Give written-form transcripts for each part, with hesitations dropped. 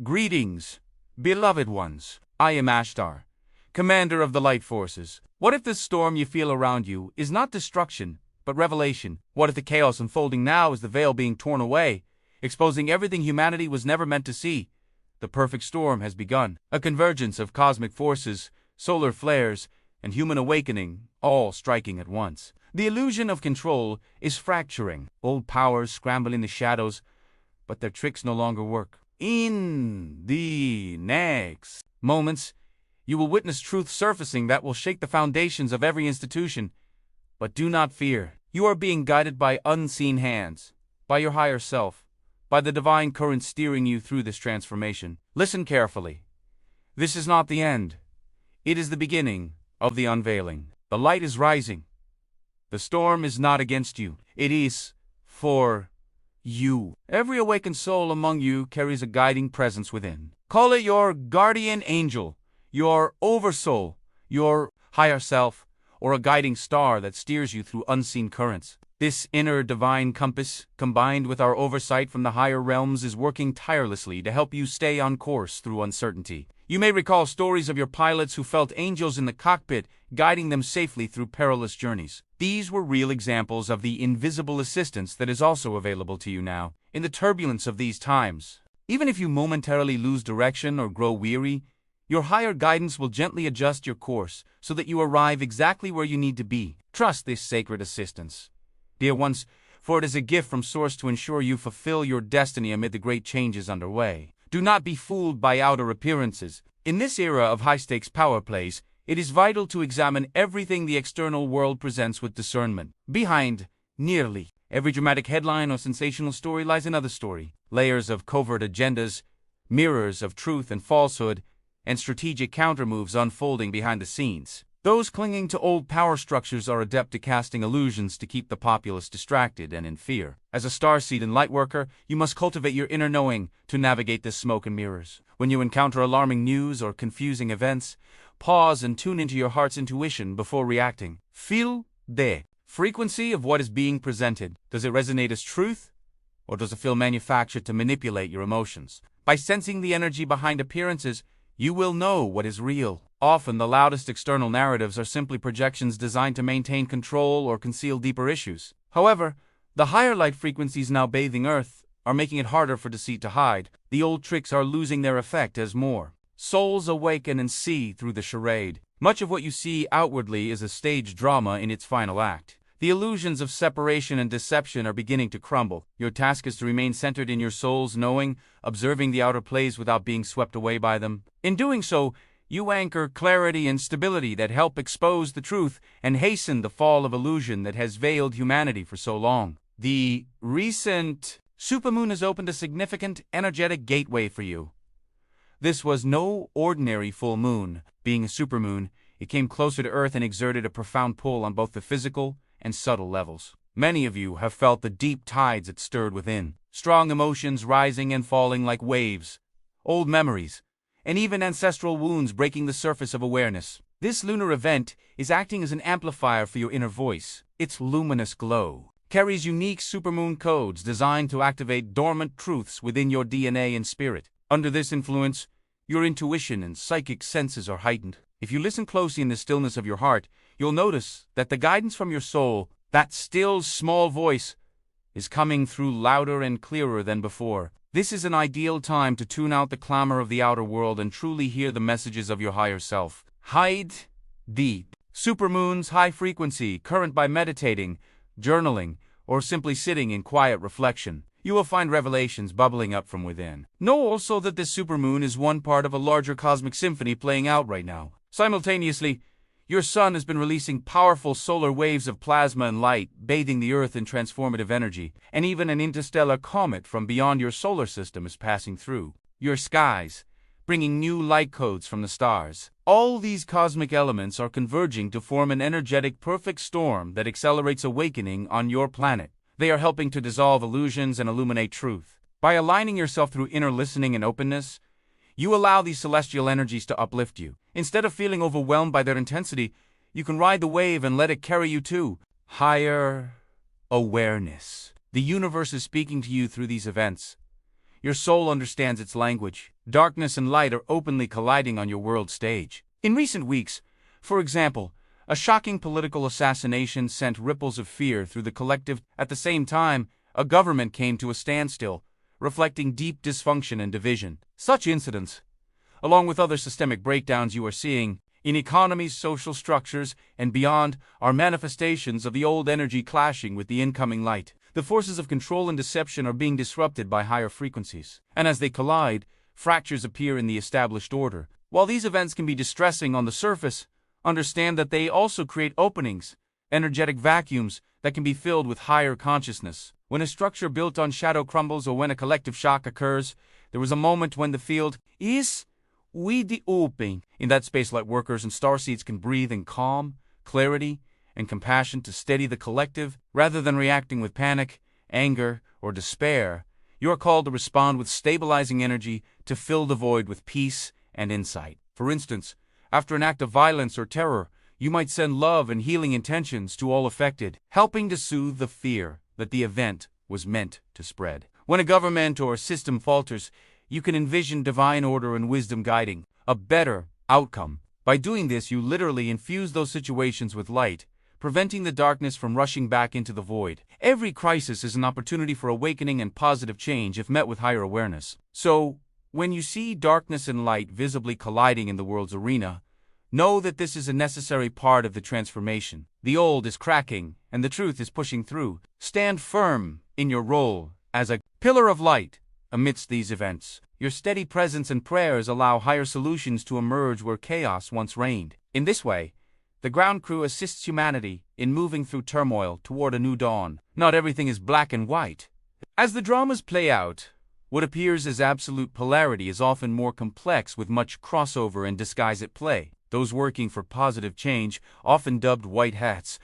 Greetings, beloved ones. I am Ashtar, commander of the light forces. What if this storm you feel around you is not destruction, but revelation? What if the chaos unfolding now is the veil being torn away, exposing everything humanity was never meant to see? The perfect storm has begun. A convergence of cosmic forces, solar flares, and human awakening, all striking at once. The illusion of control is fracturing. Old powers scramble in the shadows, but their tricks no longer work. In the next moments, you will witness truth surfacing that will shake the foundations of every institution. But do not fear. You are being guided by unseen hands, by your higher self, by the divine current steering you through this transformation. Listen carefully. This is not the end. It is the beginning of the unveiling. The light is rising. The storm is not against you. It is for you. Every awakened soul among you carries a guiding presence within. Call it your guardian angel, your oversoul, your higher self, or a guiding star that steers you through unseen currents. This inner divine compass, combined with our oversight from the higher realms, is working tirelessly to help you stay on course through uncertainty. You may recall stories of your pilots who felt angels in the cockpit, guiding them safely through perilous journeys. These were real examples of the invisible assistance that is also available to you now, in the turbulence of these times. Even if you momentarily lose direction or grow weary, your higher guidance will gently adjust your course so that you arrive exactly where you need to be. Trust this sacred assistance, dear ones, for it is a gift from Source to ensure you fulfill your destiny amid the great changes underway. Do not be fooled by outer appearances. In this era of high-stakes power plays, it is vital to examine everything the external world presents with discernment. Behind nearly every dramatic headline or sensational story lies another story. Layers of covert agendas, mirrors of truth and falsehood, and strategic countermoves unfolding behind the scenes. Those clinging to old power structures are adept at casting illusions to keep the populace distracted and in fear. As a starseed and lightworker, you must cultivate your inner knowing to navigate this smoke and mirrors. When you encounter alarming news or confusing events, pause and tune into your heart's intuition before reacting. Feel the frequency of what is being presented. Does it resonate as truth, or does it feel manufactured to manipulate your emotions? By sensing the energy behind appearances, you will know what is real. Often, the loudest external narratives are simply projections designed to maintain control or conceal deeper issues. However, the higher light frequencies now bathing Earth are making it harder for deceit to hide. The old tricks are losing their effect as more souls awaken and see through the charade. Much of what you see outwardly is a staged drama in its final act. The illusions of separation and deception are beginning to crumble. Your task is to remain centered in your soul's knowing, observing the outer plays without being swept away by them. In doing so, you anchor clarity and stability that help expose the truth and hasten the fall of illusion that has veiled humanity for so long. The recent Supermoon has opened a significant energetic gateway for you. This was no ordinary full moon. Being a supermoon, it came closer to Earth and exerted a profound pull on both the physical and subtle levels. Many of you have felt the deep tides it stirred within, strong emotions rising and falling like waves, old memories, and even ancestral wounds breaking the surface of awareness. This lunar event is acting as an amplifier for your inner voice. Its luminous glow carries unique supermoon codes designed to activate dormant truths within your DNA and spirit. Under this influence, your intuition and psychic senses are heightened. If you listen closely in the stillness of your heart, you'll notice that the guidance from your soul, that still small voice, is coming through louder and clearer than before. This is an ideal time to tune out the clamor of the outer world and truly hear the messages of your higher self. Hide deep. Supermoon's high frequency current. By meditating, journaling, or simply sitting in quiet reflection, you will find revelations bubbling up from within. Know also that this supermoon is one part of a larger cosmic symphony playing out right now. Simultaneously, your sun has been releasing powerful solar waves of plasma and light, bathing the Earth in transformative energy, and even an interstellar comet from beyond your solar system is passing through your skies, bringing new light codes from the stars. All these cosmic elements are converging to form an energetic perfect storm that accelerates awakening on your planet. They are helping to dissolve illusions and illuminate truth. By aligning yourself through inner listening and openness, you allow these celestial energies to uplift you. Instead of feeling overwhelmed by their intensity, you can ride the wave and let it carry you to higher awareness. The universe is speaking to you through these events. Your soul understands its language. darkness and light are openly colliding on your world stage. In recent weeks, for example, a shocking political assassination sent ripples of fear through the collective. At the same time, a government came to a standstill, reflecting deep dysfunction and division. Such incidents, along with other systemic breakdowns you are seeing in economies, social structures, and beyond, are manifestations of the old energy clashing with the incoming light. The forces of control and deception are being disrupted by higher frequencies, and as they collide, fractures appear in the established order. While these events can be distressing on the surface, understand that they also create openings, energetic vacuums that can be filled with higher consciousness. When a structure built on shadow crumbles or when a collective shock occurs, there is a moment when the field is the open. In that space, light workers and starseeds can breathe in calm, clarity, and compassion to steady the collective. Rather than reacting with panic, anger, or despair, you are called to respond with stabilizing energy to fill the void with peace and insight. For instance, after an act of violence or terror, you might send love and healing intentions to all affected, helping to soothe the fear that the event was meant to spread. When a government or system falters, you can envision divine order and wisdom guiding a better outcome. By doing this, you literally infuse those situations with light, preventing the darkness from rushing back into the void. Every crisis is an opportunity for awakening and positive change if met with higher awareness. So, when you see darkness and light visibly colliding in the world's arena, know that this is a necessary part of the transformation. The old is cracking, and the truth is pushing through. Stand firm in your role as a pillar of light amidst these events. Your steady presence and prayers allow higher solutions to emerge where chaos once reigned. In this way, the ground crew assists humanity in moving through turmoil toward a new dawn. Not everything is black and white. As the dramas play out, what appears as absolute polarity is often more complex with much crossover and disguise at play. Those working for positive change, often dubbed white hats,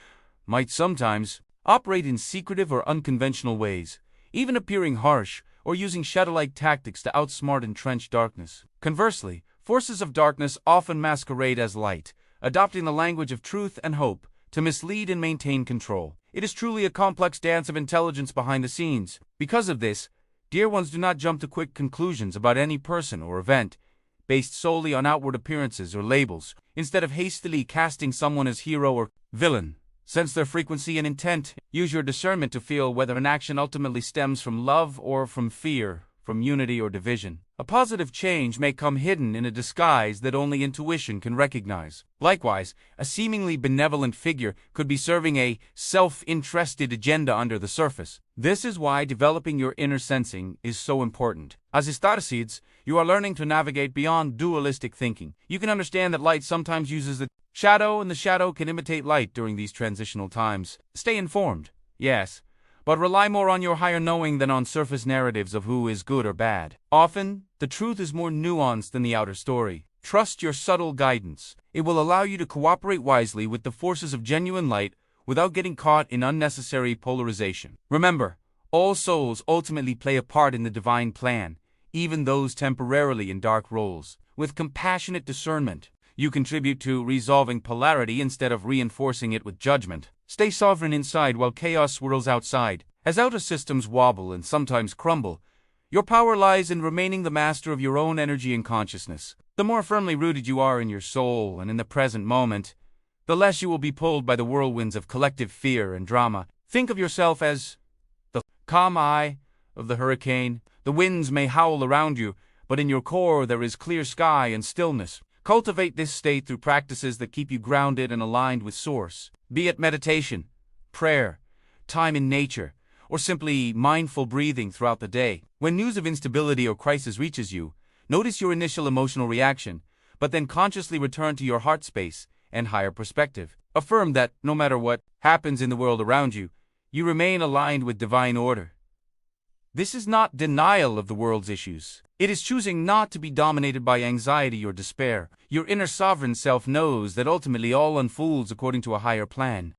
might sometimes operate in secretive or unconventional ways, even appearing harsh or using shadow-like tactics to outsmart entrenched darkness. Conversely, forces of darkness often masquerade as light, adopting the language of truth and hope to mislead and maintain control. It is truly a complex dance of intelligence behind the scenes. Because of this, dear ones, do not jump to quick conclusions about any person or event based solely on outward appearances or labels. Instead of hastily casting someone as hero or villain, sense their frequency and intent. Use your discernment to feel whether an action ultimately stems from love or from fear, from unity or division. A positive change may come hidden in a disguise that only intuition can recognize. Likewise, a seemingly benevolent figure could be serving a self-interested agenda under the surface. This is why developing your inner sensing is so important. As Astarseeds, you are learning to navigate beyond dualistic thinking. You can understand that light sometimes uses the shadow, and the shadow can imitate light during these transitional times. Stay informed, yes, but rely more on your higher knowing than on surface narratives of who is good or bad. Often, the truth is more nuanced than the outer story. Trust your subtle guidance. It will allow you to cooperate wisely with the forces of genuine light without getting caught in unnecessary polarization. Remember, all souls ultimately play a part in the divine plan, even those temporarily in dark roles. With compassionate discernment, you contribute to resolving polarity instead of reinforcing it with judgment. Stay sovereign inside while chaos swirls outside. As outer systems wobble and sometimes crumble, your power lies in remaining the master of your own energy and consciousness. The more firmly rooted you are in your soul and in the present moment, the less you will be pulled by the whirlwinds of collective fear and drama. Think of yourself as the calm eye of the hurricane. The winds may howl around you, but in your core there is clear sky and stillness. Cultivate this state through practices that keep you grounded and aligned with Source. Be it meditation, prayer, time in nature, or simply mindful breathing throughout the day. When news of instability or crisis reaches you, notice your initial emotional reaction, but then consciously return to your heart space and higher perspective. Affirm that, no matter what happens in the world around you, you remain aligned with divine order. This is not denial of the world's issues. It is choosing not to be dominated by anxiety or despair. Your inner sovereign self knows that ultimately all unfolds according to a higher plan.